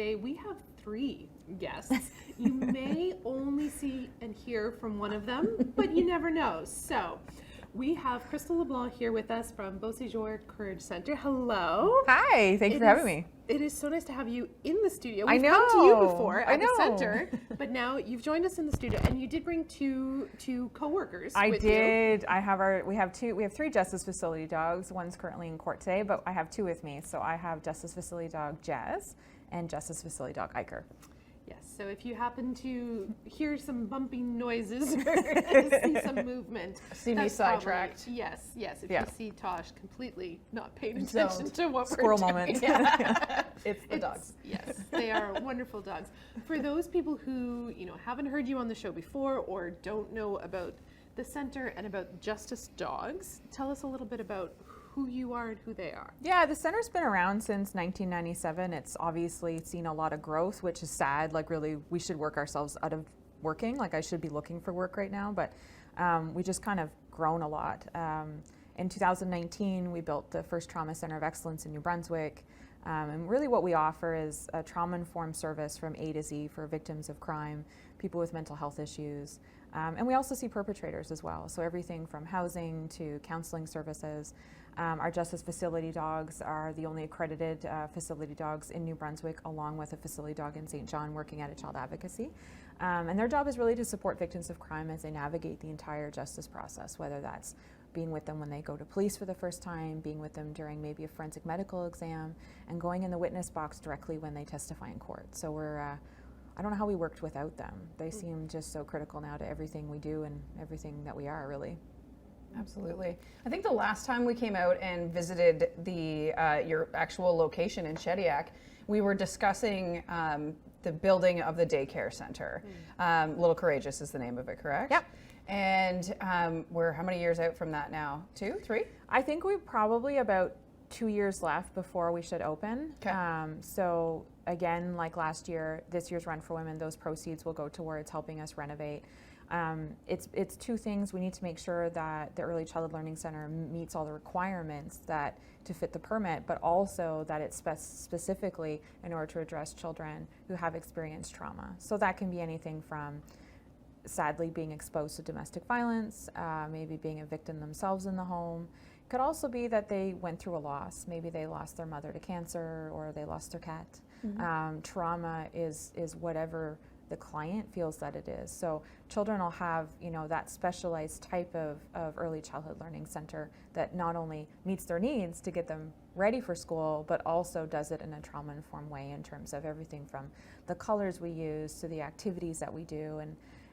today we have 3 guests. You may only see and hear from one of them, but you never know. So we have Kristal LeBlanc here with us from Beau Séjour Courage Center. Hello. Hi, thank you for having me. It is so nice to have you in the studio. I We've know. come to you before at the center, but now you've joined us in the studio, and you did bring two coworkers. I with did. You. We have 3 Justice Facility dogs. One's currently in court today, but I have 2 with me. So I have Justice Facility dog Jazz and Justice Facility dog Iker. Yes, so if you happen to hear some bumping noises or see some movement. See me sidetracked. Yes. If you see Tosh completely not paying attention Don't. to what Squirrel we're doing. moment. Yeah. It's the dogs. Yes, they are wonderful dogs. For those people who haven't heard you on the show before or don't know about the center and about Justice Dogs, tell us a little bit about who you are and who they are. Yeah, the center's been around since 1997. It's obviously seen a lot of growth, which is sad. Like, really, we should work ourselves out of working. Like, I should be looking for work right now, but we just kind of grown a lot. In 2019, we built the first trauma center of excellence in New Brunswick. And really what we offer is a trauma-informed service from A to Z for victims of crime, people with mental health issues. And we also see perpetrators as well. So everything from housing to counseling services. Our Justice Facility dogs are the only accredited facility dogs in New Brunswick, along with a facility dog in St. John working at a child advocacy. And their job is really to support victims of crime as they navigate the entire justice process, whether that's being with them when they go to police for the first time, being with them during maybe a forensic medical exam, and going in the witness box directly when they testify in court. So I don't know how we worked without them. They seem just so critical now to everything we do and everything that we are, really. Absolutely. I think the last time we came out and visited your actual location in Shediac, we were discussing the building of the daycare center. Little Courageous is the name of it, correct? Yep. And we're how many years out from that now? 2, 3? I think we've probably about 2 years left before we should open. Okay. So again, like last year, this year's Run for Women, those proceeds will go towards helping us renovate. It's 2 things. We need to make sure that the Early Childhood Learning Center meets all the requirements to fit the permit, but also that it's specifically in order to address children who have experienced trauma. So that can be anything from sadly being exposed to domestic violence, maybe being a victim themselves in the home. It could also be that they went through a loss. Maybe they lost their mother to cancer or they lost their cat. Trauma is whatever the client feels that it is. So children will have, that specialized type of early childhood learning center that not only meets their needs to get them ready for school, but also does it in a trauma-informed way in terms of everything from the colors we use to the activities that we do,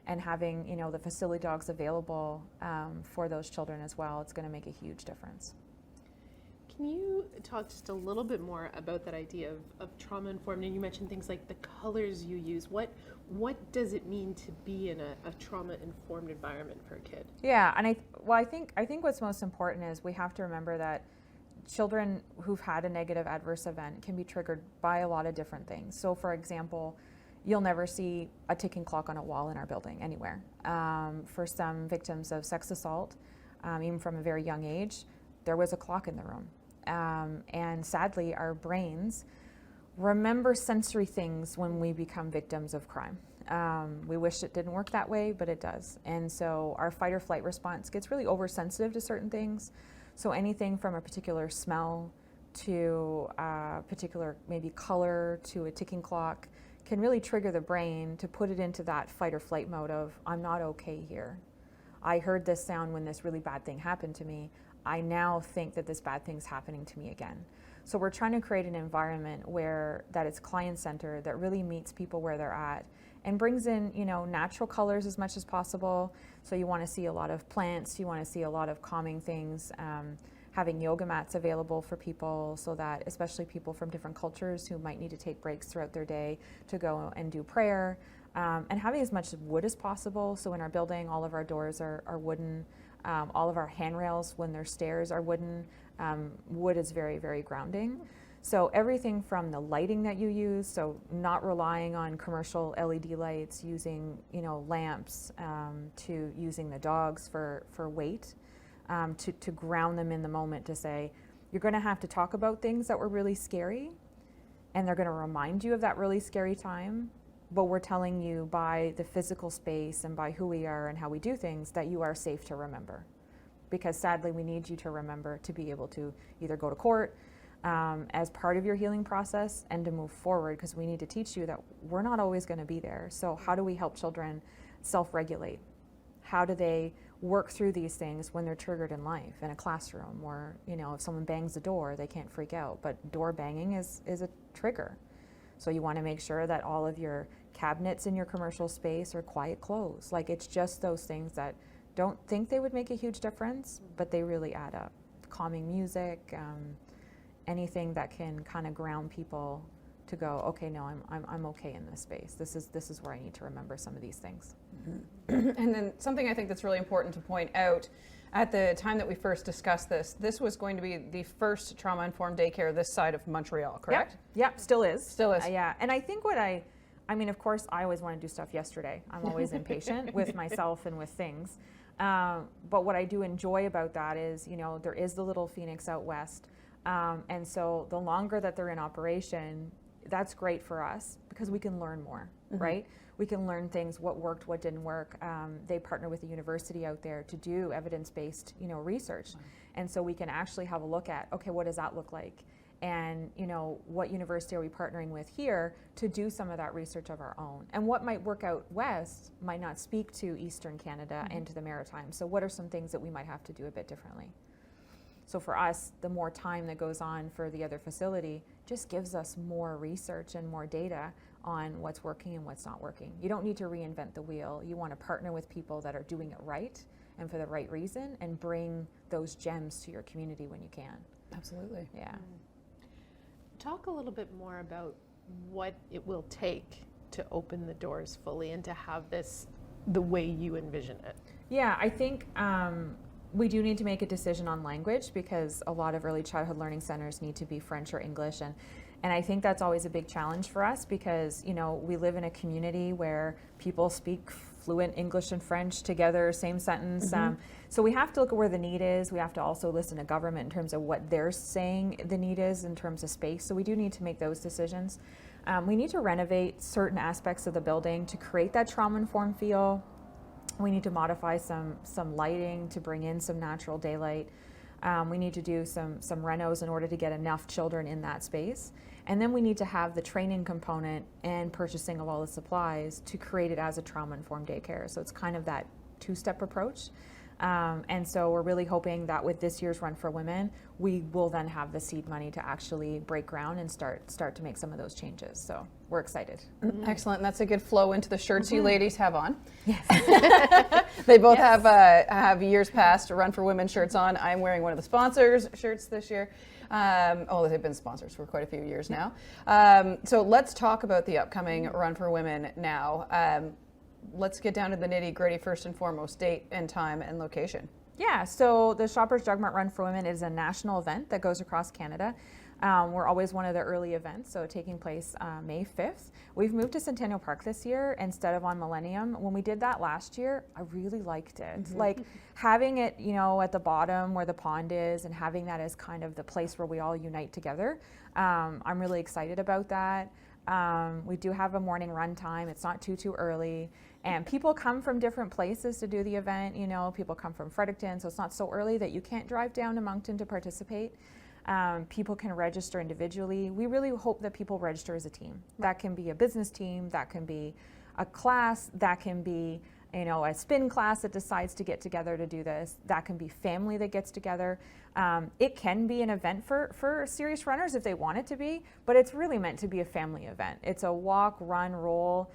and having, the facility dogs available for those children as well. It's going to make a huge difference. Can you talk just a little bit more about that idea of trauma-informed? And you mentioned things like the colors you use. What does it mean to be in a trauma-informed environment for a kid? Yeah, and I think what's most important is we have to remember that children who've had a negative adverse event can be triggered by a lot of different things. So, for example, you'll never see a ticking clock on a wall in our building anywhere. For some victims of sex assault, even from a very young age, there was a clock in the room. And sadly, our brains remember sensory things when we become victims of crime. We wish it didn't work that way, but it does. And so our fight or flight response gets really oversensitive to certain things. So anything from a particular smell to a particular maybe color to a ticking clock can really trigger the brain to put it into that fight or flight mode of, I'm not okay here. I heard this sound when this really bad thing happened to me. I now think that this bad thing's happening to me again. So we're trying to create an environment that it's client-centered, that really meets people where they're at, and brings in, natural colors as much as possible. So you want to see a lot of plants, you want to see a lot of calming things, having yoga mats available for people so that, especially people from different cultures who might need to take breaks throughout their day to go and do prayer, and having as much wood as possible. So in our building, all of our doors are wooden. All of our handrails, when they're stairs, are wooden. Wood is very, very grounding. So everything from the lighting that you use, so not relying on commercial LED lights, using lamps, to using the dogs for weight, to ground them in the moment, to say, you're going to have to talk about things that were really scary. and they're going to remind you of that really scary time, but we're telling you by the physical space and by who we are and how we do things that you are safe to remember. Because sadly, we need you to remember to be able to either go to court as part of your healing process and to move forward, because we need to teach you that we're not always going to be there. So how do we help children self-regulate? How do they work through these things when they're triggered in life, in a classroom, or if someone bangs the door, they can't freak out, but door banging is a trigger. So you want to make sure that all of your cabinets in your commercial space are quiet closed. Like, it's just those things that don't think they would make a huge difference, but they really add up. Calming music, anything that can kind of ground people to go, okay, no, I'm okay in this space. This is where I need to remember some of these things. Mm-hmm. And then something I think that's really important to point out, at the time that we first discussed this was going to be the first trauma-informed daycare this side of Montreal, correct? Yep, still is. Still is. Yeah, and I think I mean, of course, I always want to do stuff yesterday. I'm always impatient with myself and with things. But what I do enjoy about that is, there is the little Phoenix out west. And so the longer that they're in operation, that's great for us because we can learn more, right? We can learn things, what worked, what didn't work. They partner with the university out there to do evidence-based, research. And so we can actually have a look at, okay, what does that look like? And, what university are we partnering with here to do some of that research of our own? And what might work out west might not speak to Eastern Canada and to the Maritimes. So what are some things that we might have to do a bit differently? So for us, the more time that goes on for the other facility just gives us more research and more data on what's working and what's not working. You don't need to reinvent the wheel. You want to partner with people that are doing it right and for the right reason, and bring those gems to your community when you can. Absolutely. Yeah. Talk a little bit more about what it will take to open the doors fully and to have this the way you envision it. Yeah, I think we do need to make a decision on language, because a lot of early childhood learning centers need to be French or English, and I think that's always a big challenge for us, because we live in a community where people speak fluent English and French together, same sentence. So we have to look at where the need is. We have to also listen to government in terms of what they're saying the need is in terms of space. So we do need to make those decisions. We need to renovate certain aspects of the building to create that trauma-informed feel. We need to modify some lighting to bring in some natural daylight. We need to do some renos in order to get enough children in that space. And then we need to have the training component and purchasing of all the supplies to create it as a trauma-informed daycare. So it's kind of that two-step approach. And so we're really hoping that with this year's Run for Women, we will then have the seed money to actually break ground and start to make some of those changes. So we're excited. Excellent. And that's a good flow into the shirts you ladies have on. Yes. They both have years past Run for Women shirts on. I'm wearing one of the sponsors shirts this year. They've been sponsors for quite a few years now. So let's talk about the upcoming Run for Women now. Let's get down to the nitty gritty first and foremost, date and time and location. Yeah, so the Shoppers Drug Mart Run for Women is a national event that goes across Canada. We're always one of the early events, so taking place May 5th. We've moved to Centennial Park this year instead of on Millennium. When we did that last year, I really liked it. Like having it, at the bottom where the pond is, and having that as kind of the place where we all unite together. I'm really excited about that. We do have a morning run time. It's not too early. And people come from different places to do the event. People come from Fredericton, so it's not so early that you can't drive down to Moncton to participate. People can register individually. We really hope that people register as a team. That can be a business team, that can be a class, that can be a spin class that decides to get together to do this. That can be family that gets together. It can be an event for serious runners if they want it to be, but it's really meant to be a family event. It's a walk, run, roll.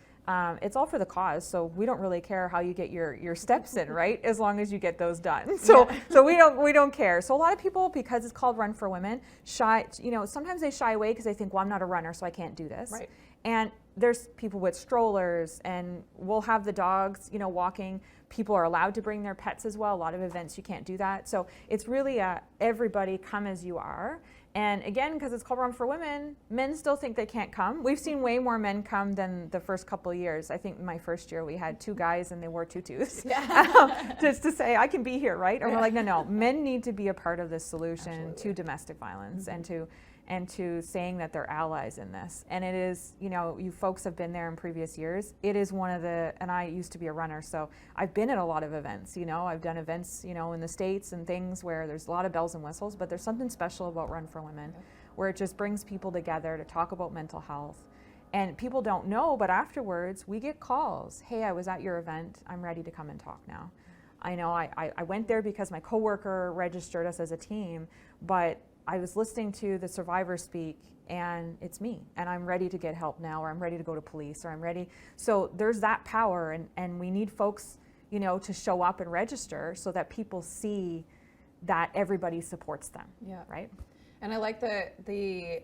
It's all for the cause, so we don't really care how you get your steps in, right? As long as you get those done. So we don't care. So a lot of people, because it's called Run for Women, sometimes they shy away because they think, well, I'm not a runner, so I can't do this. Right. And there's people with strollers, and we'll have the dogs, walking. People are allowed to bring their pets as well. A lot of events you can't do that. So it's really everybody come as you are. And again, because it's called Run for Women, men still think they can't come. We've seen way more men come than the first couple of years. I think my first year we had 2 guys and they wore tutus. Just to say, I can be here, right? And we're like, no, men need to be a part of this solution to domestic violence and to and to saying that they're allies in this. And it is, you know, you folks have been there in previous years. It is one of the, and I used to be a runner, so I've been at a lot of events, you know, I've done events, you know, in the States and things where there's a lot of bells and whistles, but there's something special about Run for Women, where it just brings people together to talk about mental health. And people don't know, but afterwards we get calls. Hey, I was at your event. I'm ready to come and talk now. I know I went there because my coworker registered us as a team, but I was listening to the survivor speak and it's me, and I'm ready to get help now, or I'm ready to go to police, or I'm ready. So there's that power, and we need folks, you know, to show up and register so that people see that everybody supports them. Yeah. Right. And I like the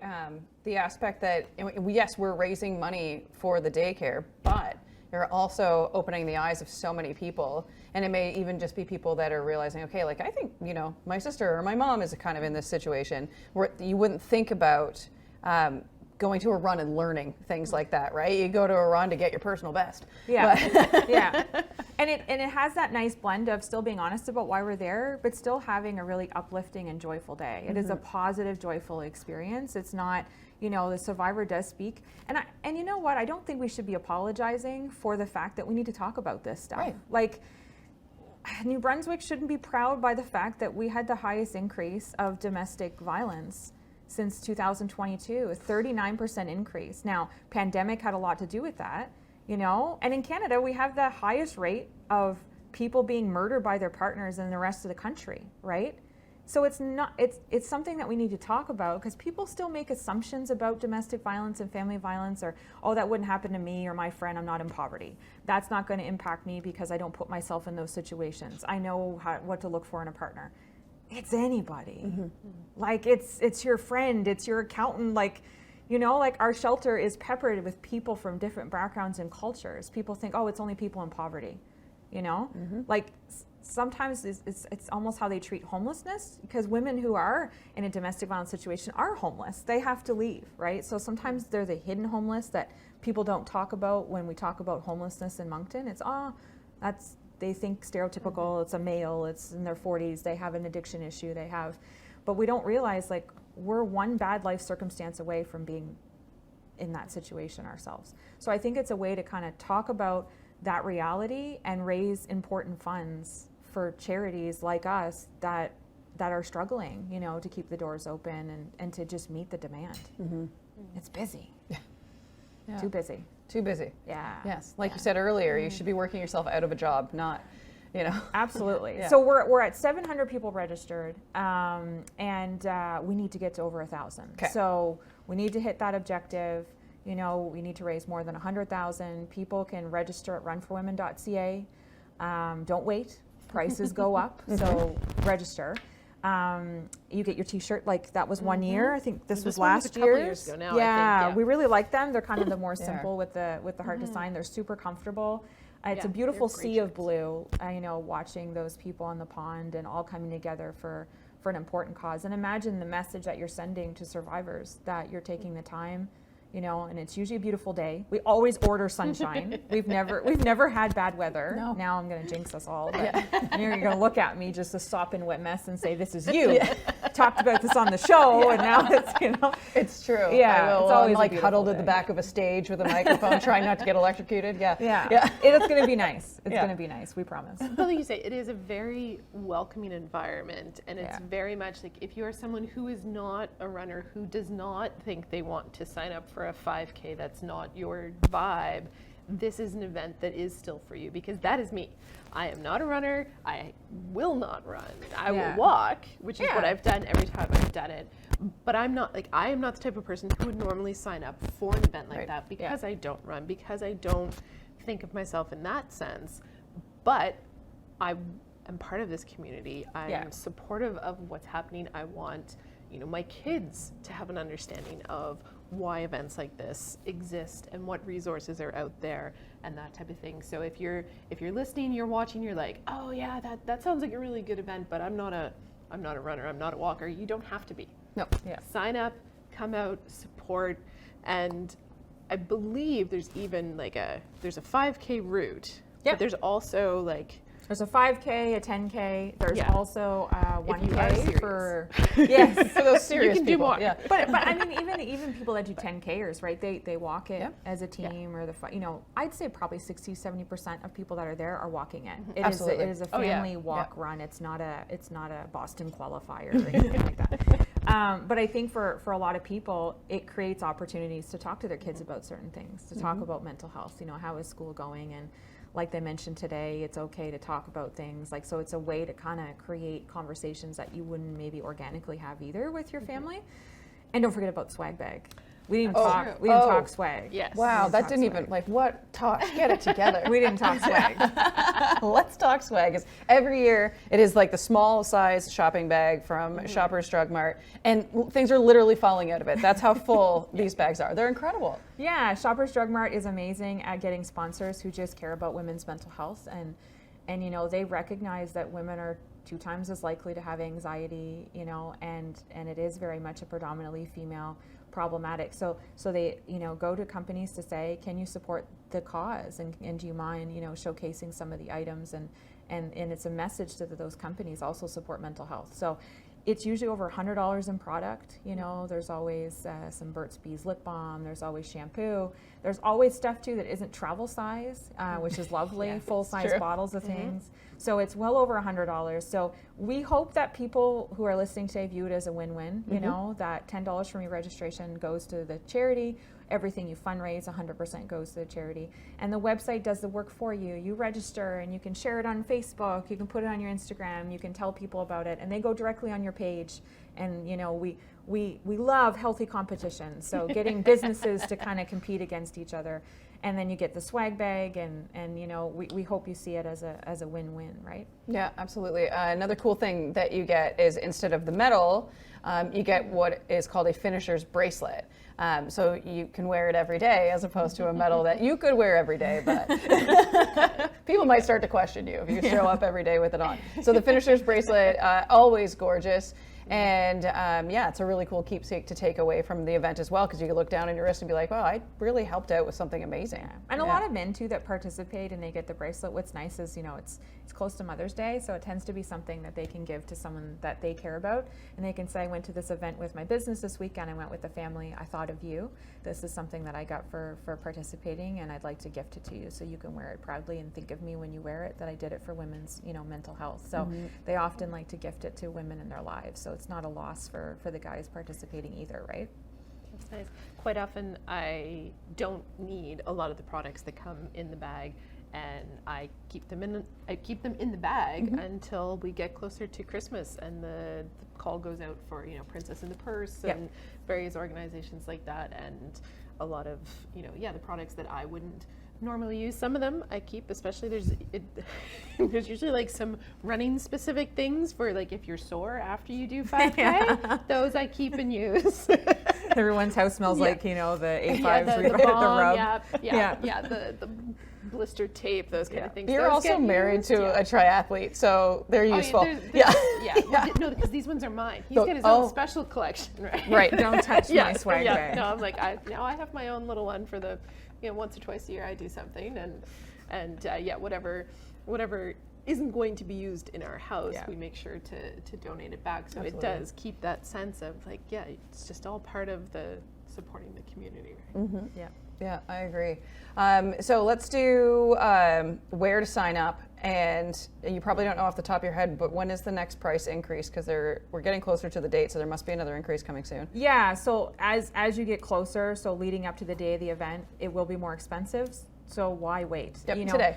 aspect that, yes, we're raising money for the daycare, but you're also opening the eyes of so many people. And it may even just be people that are realizing, okay, like, I think, you know, my sister or my mom is kind of in this situation where you wouldn't think about going to a run and learning things like that, right? You go to a run to get your personal best. Yeah, yeah. And it has that nice blend of still being honest about why we're there, but still having a really uplifting and joyful day. It is a positive, joyful experience. It's not, you know, the survivor does speak. And you know what? I don't think we should be apologizing for the fact that we need to talk about this stuff. Right. Like, New Brunswick shouldn't be proud by the fact that we had the highest increase of domestic violence since 2022, a 39% increase. Now, pandemic had a lot to do with that, you know, and in Canada, we have the highest rate of people being murdered by their partners in the rest of the country, right? So it's something that we need to talk about, because people still make assumptions about domestic violence and family violence, or, oh, that wouldn't happen to me or my friend, I'm not in poverty. That's not going to impact me because I don't put myself in those situations. I know what to look for in a partner. It's anybody. Like, it's your friend, it's your accountant, like, you know, like, our shelter is peppered with people from different backgrounds and cultures. People think, oh, it's only people in poverty, you know? Like, sometimes it's almost how they treat homelessness, because women who are in a domestic violence situation are homeless. They have to leave, right? So sometimes they're the hidden homeless that people don't talk about when we talk about homelessness in Moncton. It's, they think stereotypical, it's a male, it's in their 40s, they have an addiction issue, but we don't realize, like, we're one bad life circumstance away from being in that situation ourselves. So I think it's a way to kind of talk about that reality and raise important funds for charities like us that are struggling, you know, to keep the doors open and to just meet the demand. It's busy. Yeah. Too busy. Too busy. Yeah. Yes. Like you said earlier, you should be working yourself out of a job, not, you know. Absolutely. Yeah. So we're at 700 people registered, and we need to get to over 1,000. Okay. So we need to hit that objective. You know, we need to raise more than 100,000. People can register at runforwomen.ca. Don't wait. Prices go up, so register. You get your T-shirt, like, that was 1 year. I think this was one last a couple year's. years ago now, Yeah, I think, we really like them. They're kind of the more They simple with the hard design. They're super comfortable. It's a Yeah, beautiful they're great sea of shirts. blue. You know, watching those people on the pond and all coming together for an important cause. And imagine the message that you're sending to survivors, that you're taking the time. You know, and it's usually a beautiful day. We always order sunshine. We've never had bad weather. No. Now I'm going to jinx us all. But you're going to look at me just a sopping wet mess and say, "This is you." Talked about this on the show, and now it's, you know. It's true. Yeah, I will, it's always a like, beautiful huddled at the day. back of a stage with a microphone, trying not to get electrocuted. Yeah. Yeah. It's going to be nice. It's Yeah. going to be nice. We promise. But like you say, it is a very welcoming environment, and it's Yeah. very much like, if you are someone who is not a runner, who does not think they want to sign up for a 5K, that's not your vibe, this is an event that is still for you, because that is me. I am not a runner. I will not run. I Yeah. will walk, which is what Yeah. I've done every time I've done it. But I am not the type of person who would normally sign up for an event like Right. that, because I don't run, because I don't think of myself in that sense. But I am part of this community. I'm Yeah. supportive of what's happening. I want, you know, my kids to have an understanding of why events like this exist and what resources are out there and that type of thing. So if you're listening, you're watching, you're like, oh yeah, that sounds like a really good event, but I'm not a runner, I'm not a walker. You don't have to be. No. Yeah. Sign up, come out, support, and I believe there's even like there's a 5K route. Yep. But there's also like There's a 5K, a 10K. There's Yeah. also If you are 1K serious. for yes. For those serious can do people. more. Yeah. But I mean, even people that do 10Kers, right? They walk it Yeah. as a team or I'd say probably 60-70% of people that are there are walking it. It Absolutely. is a Oh, yeah. family walk run. It's not a Boston qualifier or anything like that. But I think for a lot of people, it creates opportunities to talk to their kids about certain things, to talk about mental health. How is school going? And like they mentioned today, it's okay to talk about things. So it's a way to kind of create conversations that you wouldn't maybe organically have either with your family. And don't forget about swag bag. We didn't talk. true. We didn't Oh. talk swag. Yes. Wow, Let's that talk didn't even swag. what talk? Get it together. We didn't talk swag. Let's talk swag. 'Cause every year it is like the small size shopping bag from Shoppers Drug Mart, and things are literally falling out of it. That's how full these bags are. They're incredible. Yeah, Shoppers Drug Mart is amazing at getting sponsors who just care about women's mental health, and they recognize that women are 2 times as likely to have anxiety, and it is very much a predominantly female problematic. So they go to companies to say, can you support the cause, and do you mind showcasing some of the items, and it's a message to those companies also support mental health. So it's usually over $100 in product. There's always some Burt's Bees lip balm. There's always shampoo. There's always stuff too that isn't travel size, which is lovely. Yeah, full size true. bottles of things. So it's well over $100. So we hope that people who are listening today view it as a win-win. That $10 from your registration goes to the charity. Everything you fundraise, 100% goes to the charity. And the website does the work for you. You register and you can share it on Facebook. You can put it on your Instagram. You can tell people about it, and they go directly on your page. And we love healthy competition. So getting businesses to kind of compete against each other. And then you get the swag bag, and we hope you see it as a win-win, right? Yeah, absolutely. Another cool thing that you get is instead of the medal, you get what is called a finisher's bracelet. So you can wear it every day as opposed to a medal that you could wear every day, but people might start to question you if you show up every day with it on. So the finisher's bracelet, always gorgeous. And it's a really cool keepsake to take away from the event as well, because you can look down on your wrist and be like, wow, I really helped out with something amazing. Yeah. And a lot of men too that participate and they get the bracelet. What's nice is, it's close to Mother's Day, so it tends to be something that they can give to someone that they care about. And they can say, I went to this event with my business this weekend, I went with the family, I thought of you. This is something that I got for participating, and I'd like to gift it to you so you can wear it proudly and think of me when you wear it, that I did it for women's, mental health. So they often like to gift it to women in their lives. So it's not a loss for the guys participating either, right? That's nice. Quite often I don't need a lot of the products that come in the bag, and I keep them in the bag until we get closer to Christmas, and the call goes out for Princess in the Purse and various organizations like that, and a lot of the products that I wouldn't normally use. Some of them I keep, especially there's usually like some running specific things for like if you're sore after you do 5K. Those I keep and use. Everyone's house smells like the A5s the balm, rub. the blister tape, those kind of things. You're Those also get married used, to a triathlete, so they're useful. No, because these ones are mine. He's got his own special collection, right? Right. Don't touch my swag bag. No, I'm like, now I have my own little one for the, once or twice a year I do something, and whatever isn't going to be used in our house, we make sure to donate it back. So Absolutely. it does keep that sense of like, it's just all part of the supporting the community, right? Yeah, I agree. So let's do where to sign up. And you probably don't know off the top of your head, but when is the next price increase? Because we're getting closer to the date, so there must be another increase coming soon. Yeah, so as you get closer, so leading up to the day of the event, it will be more expensive. So why wait? Yep, today.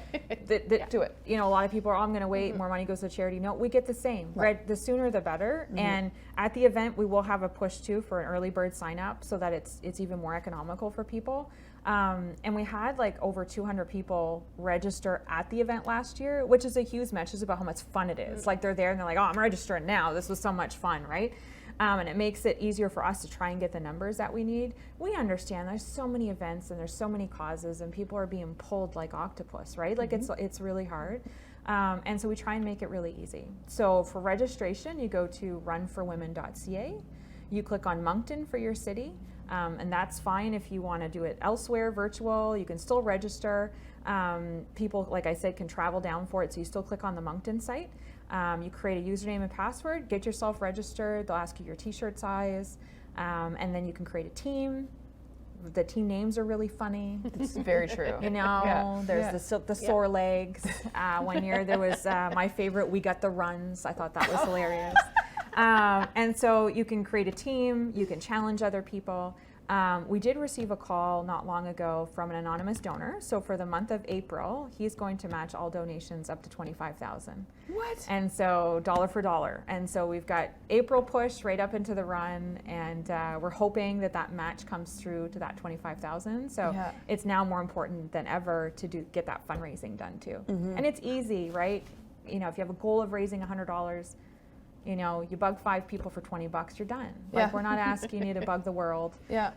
Do it. A lot of people are, I'm going to wait, more money goes to charity. No, we get the same. Right. The sooner the better. And at the event, we will have a push too for an early bird sign up so that it's even more economical for people. And we had like over 200 people register at the event last year, which is a huge message about how much fun it is. Like they're there and they're like, oh, I'm registering now. This was so much fun, right? And it makes it easier for us to try and get the numbers that we need. We understand there's so many events and there's so many causes and people are being pulled like octopus, right? Like it's really hard. And so we try and make it really easy. So for registration, you go to runforwomen.ca. You click on Moncton for your city. And that's fine if you want to do it elsewhere, virtual. You can still register. People, like I said, can travel down for it, so you still click on the Moncton site. You create a username and password, get yourself registered. They'll ask you your t-shirt size, and then you can create a team. The team names are really funny. It's very true. You know, Yeah. there's the sore legs. One year there was my favorite, we got the runs. I thought that was hilarious. And so you can create a team, you can challenge other people. We did receive a call not long ago from an anonymous donor. So for the month of April, he's going to match all donations up to $25,000. What? And so dollar for dollar. And so we've got April push right up into the run, and we're hoping that that match comes through to that $25,000. So Yeah. it's now more important than ever to get that fundraising done too. And it's easy, right? You know, if you have a goal of raising $100, you know, you bug 5 people for $20, you're done. Like, Yeah. we're not asking you to bug the world. Yeah.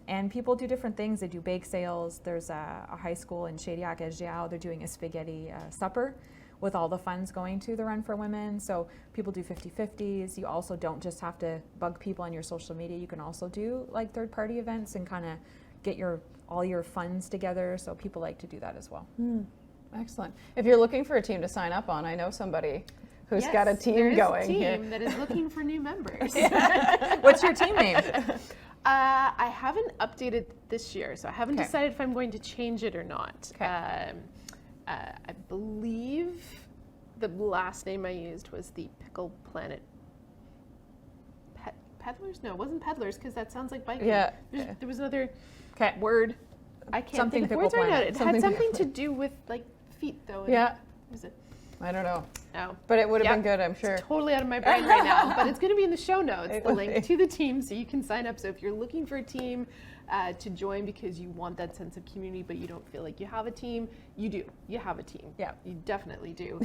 And people do different things. They do bake sales. There's a high school in Shediac, Esgiao. They're doing a spaghetti supper with all the funds going to the Run for Women. So people do 50-50s. You also don't just have to bug people on your social media. You can also do like third-party events and kind of get all your funds together. So people like to do that as well. Excellent. If you're looking for a team to sign up on, I know somebody who's got a Yes, team there is going a team here. that is looking for new members. What's your team name? I haven't updated this year, so I haven't Okay. decided if I'm going to change it or not. Okay. I believe the last name I used was the Pickle Planet Peddlers? No, it wasn't Peddlers, because that sounds like biking. Yeah. There was another Okay. word. I can't Something think of the words Pickle right now. Planet. It Something had something Pickle. to do with like feet, though. and- Yeah. Was it? I don't know. No. But it would have Yeah. been good, I'm sure. It's totally out of my brain right now, but it's going to be in the show notes, It the will link be. to the team, so you can sign up. So if you're looking for a team to join because you want that sense of community, but you don't feel like you have a team, you do. You have a team. Yeah. You definitely do.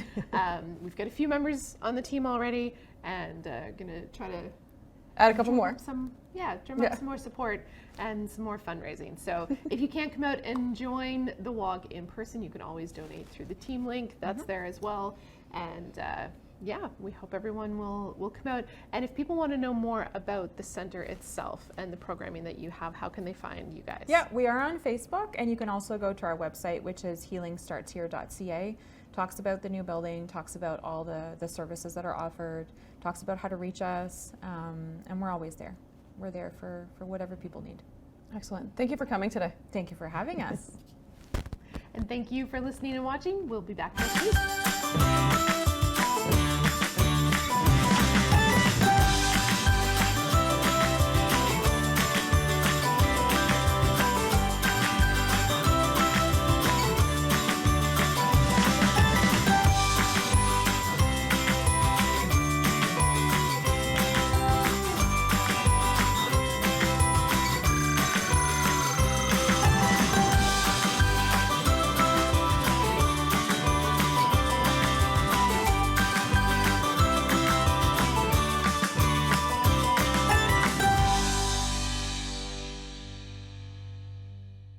We've got a few members on the team already, and going to try to Add a couple drum more. up some Yeah. some more support and some more fundraising. So if you can't come out and join the walk in person, you can always donate through the team link. That's there as well. And yeah, we hope everyone will come out. And if people want to know more about the center itself and the programming that you have, how can they find you guys? Yeah, we are on Facebook, and you can also go to our website, which is healingstartshere.ca. Talks about the new building, talks about all the services that are offered, talks about how to reach us, and we're always there. We're there for whatever people need. Excellent. Thank you for coming today. Thank you for having us. And thank you for listening and watching. We'll be back next week.